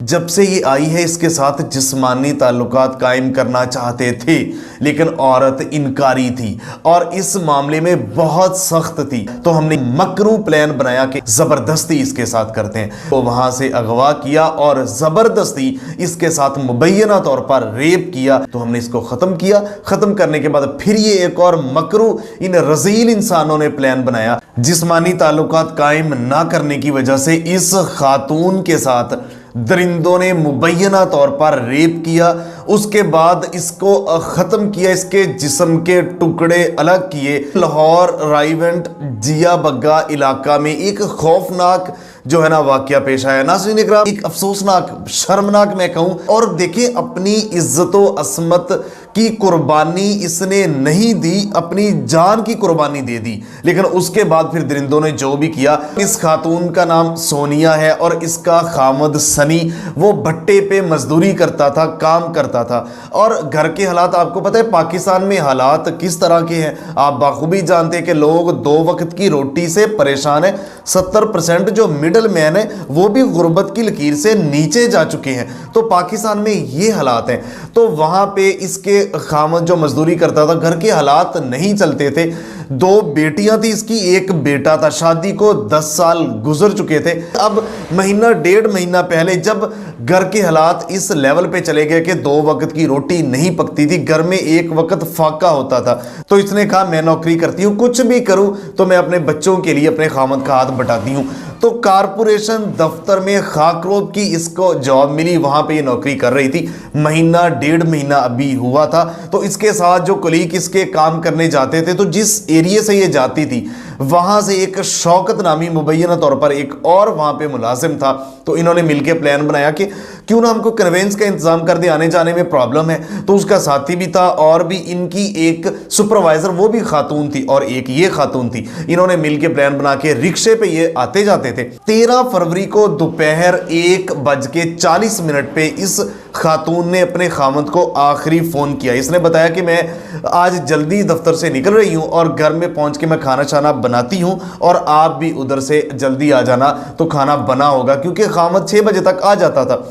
जब से ये आई है इसके साथ जिस्मानी ताल्लुकात कायम करना चाहते थे, लेकिन औरत इनकारी थी और इस मामले में बहुत सख्त थी। तो हमने मकरू प्लान बनाया कि जबरदस्ती इसके साथ करते हैं। तो वहां से अगवा किया और जबरदस्ती इसके साथ मुबैना तौर पर रेप किया। तो हमने इसको खत्म किया। खत्म करने के बाद फिर ये एक और मकरू इन रजील इंसानों ने प्लान बनाया। जिस्मानी ताल्लुकात कायम ना करने की वजह से इस खातून के साथ दरिंदों ने मुबैना तौर पर रेप किया। उसके बाद इसको ख़त्म किया, इसके जिस्म के टुकड़े अलग किए। लाहौर राइवेंट जिया बग्गा इलाका में एक खौफनाक जो है ना वाकया पेश आया। नाज़रीन इकराम, एक अफसोसनाक, शर्मनाक मैं कहूं। और देखिए, अपनी इज्जतो असमत की कुर्बानी इसने नहीं दी, अपनी जान की कुर्बानी दे दी। लेकिन उसके बाद फिर दरिंदों ने जो भी किया। इस खातून का नाम सोनिया है और इसका खामद सनी, वो भट्टे पे मजदूरी करता था, काम करता था। और घर के हालात आपको पता है पाकिस्तान में हालात किस तरह के हैं, आप बाखूबी जानते हैं कि लोग 2 वक्त की रोटी से परेशान है। 70% जो मिडल मैन है वो भी गुर्बत की लकीर से नीचे जा चुके हैं। तो पाकिस्तान में ये हालात हैं। तो वहां पे इसके खामद जो मजदूरी करता था, घर के हालात नहीं चलते थे। 2 बेटियां थी इसकी, 1 बेटा था। शादी को 10 साल गुजर चुके थे। अब महीना 1.5 महीना पहले जब घर के हालात इस लेवल पे चले गए कि 2 वक्त की रोटी नहीं पकती थी, घर में 1 वक्त फाका होता था, तो इसने कहा मैं नौकरी करती हूँ, कुछ भी करूँ तो मैं अपने बच्चों के लिए अपने खामद का हाथ बटाती हूँ। तो कारपोरेशन दफ्तर में खाकरोद की इसको जॉब मिली, वहां पे ये नौकरी कर रही थी। महीना 1.5 महीना अभी हुआ था। तो इसके साथ जो कलीग इसके काम करने जाते थे, तो जिस एरिया से ये जाती थी वहां से एक शौकत नामी मुबैना तौर पर एक और वहां पे मुलाजिम था। तो इन्होंने मिलकर प्लान बनाया कि क्यों ना हमको कन्वेंस का इंतजाम कर दे, आने जाने में प्रॉब्लम है। तो उसका साथी भी था और भी इनकी एक सुपरवाइजर, वो भी खातून थी और एक ये खातून थी। इन्होंने मिलकर प्लान बना के रिक्शे पे ये आते जाते थे। 13 फरवरी को दोपहर 1:40 पे इस खातून ने अपने खामद को आखिरी फोन किया। इसने बताया कि मैं आज जल्दी दफ्तर से निकल रही हूं और घर में पहुंच के मैं खाना शाना बनाती हूं और आप भी उधर से जल्दी आ जाना, तो खाना बना होगा, क्योंकि खामद 6 बजे तक आ जाता था।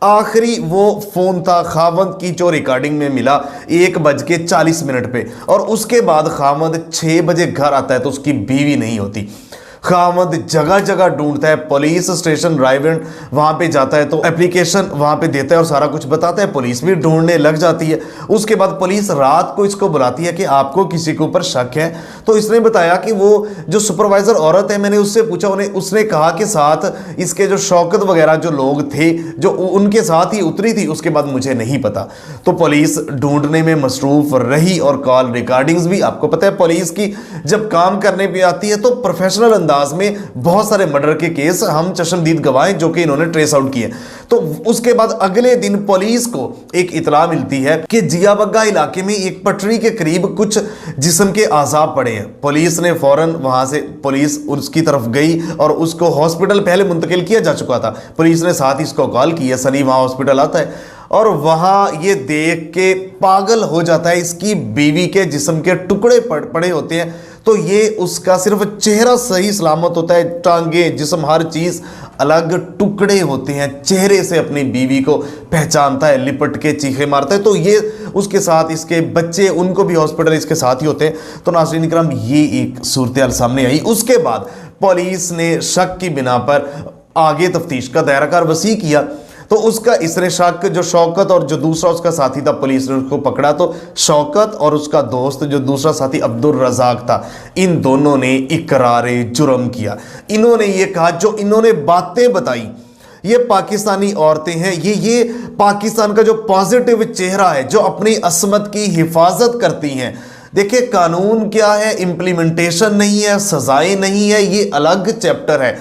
आखिरी वो फोन था खामद की जो रिकॉर्डिंग में मिला 1:40 पे। और उसके बाद खामद 6 बजे घर आता है तो उसकी बीवी नहीं होती। खामद जगह जगह ढूंढता है, पुलिस स्टेशन रायवेंट वहां पे जाता है तो एप्लीकेशन वहां पे देता है और सारा कुछ बताता है। पुलिस भी ढूंढने लग जाती है। उसके बाद पुलिस रात को इसको बुलाती है कि आपको किसी के ऊपर शक है। तो इसने बताया कि वो जो सुपरवाइजर औरत है, मैंने उससे पूछा, उसने कहा कि साथ इसके जो शौकत वगैरह जो लोग थे जो उनके साथ ही उतरी थी, उसके बाद मुझे नहीं पता। तो पुलिस ढूंढने में मसरूफ रही और कॉल रिकॉर्डिंग्स भी, आपको पता है पुलिस की जब काम करने पे आती है तो प्रोफेशनल में बहुत सारे मर्डर के केस हम चश्मदीद गवाह जो कि इन्होंने ट्रेस आउट किए। तो उसके बाद अगले दिन पुलिस को एक इतला मिलती है कि जिया बग्गा इलाके में एक पटरी के करीब कुछ जिस्म के आज़ाब पड़े हैं। पुलिस ने फौरन वहां से पुलिस उसकी तरफ गई और उसको हॉस्पिटल पहले मुंतकिल किया जा चुका था। पुलिस ने साथ ही इसको कॉल किया, सनी वहां हॉस्पिटल आता है और वहां ये देख के पागल हो जाता है। इसकी बीवी के जिस्म के टुकड़े पड़े होते हैं। तो ये उसका सिर्फ चेहरा सही सलामत होता है, टांगे जिस्म हर चीज अलग टुकड़े होते हैं। चेहरे से अपनी बीवी को पहचानता है, लिपट के चीखे मारता है। तो ये उसके साथ इसके बच्चे, उनको भी हॉस्पिटल इसके साथ ही होते हैं। तो नाज़रीन इकराम, ये एक सूरत सामने आई। उसके बाद पुलिस ने शक की बिना पर आगे तफ्तीश का दायराकार वसी किया। तो उसका इसने शक, जो शौकत और जो दूसरा उसका साथी था, पुलिस ने उसको पकड़ा। तो शौकत और उसका दोस्त जो दूसरा साथी अब्दुल रज़ाक था, इन दोनों ने इकरारे जुर्म किया। इन्होंने ये कहा, जो इन्होंने बातें बताई, ये पाकिस्तानी औरतें हैं, ये पाकिस्तान का जो पॉजिटिव चेहरा है, जो अपनी असमत की हिफाजत करती हैं। देखिए, कानून क्या है, इम्प्लीमेंटेशन नहीं है, सजाएं नहीं है, ये अलग चैप्टर है।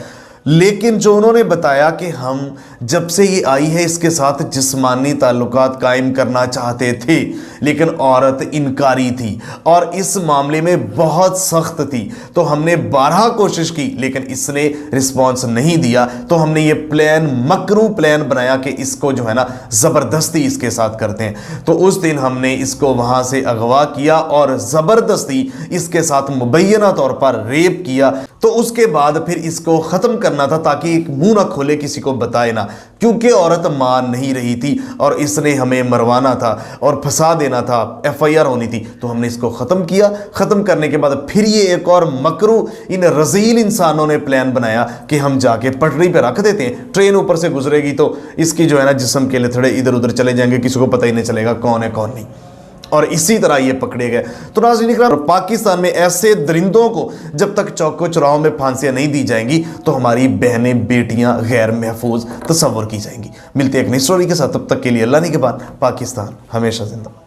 लेकिन जो उन्होंने बताया कि हम जब से ये आई है इसके साथ जिस्मानी ताल्लुकात कायम करना चाहते थे, लेकिन औरत इनकारी थी और इस मामले में बहुत सख्त थी। तो हमने 12 कोशिश की लेकिन इसने रिस्पॉन्स नहीं दिया। तो हमने ये प्लान, मकरू प्लान बनाया कि इसको जो है ना ज़बरदस्ती इसके साथ करते हैं। तो उस दिन हमने इसको वहाँ से अगवा किया और ज़बरदस्ती इसके साथ मुबैना तौर पर रेप किया। तो उसके बाद फिर इसको ख़त्म करना था ताकि एक मुंह ना खोले, किसी को बताए ना, क्योंकि औरत मान नहीं रही थी और इसने हमें मरवाना था और फंसा देना था, FIR होनी थी। तो हमने इसको ख़त्म किया। ख़त्म करने के बाद फिर ये एक और मकरू इन रजील इंसानों ने प्लान बनाया कि हम जाके पटरी पे रख देते हैं, ट्रेन ऊपर से गुजरेगी तो इसकी जो है ना जिस्म के लथड़े इधर उधर चले जाएंगे, किसी को पता ही नहीं चलेगा कौन है कौन नहीं। और इसी तरह ये पकड़े गए। तो नाज़रीन इकराम, पाकिस्तान में ऐसे दरिंदों को जब तक चौको चौराहों में फांसियां नहीं दी जाएंगी तो हमारी बहनें बेटियां गैर महफूज तस्वर की जाएंगी। मिलते हैं एक नई स्टोरी के साथ, तब तक के लिए अल्लाह निगहबान। पाकिस्तान हमेशा जिंदा।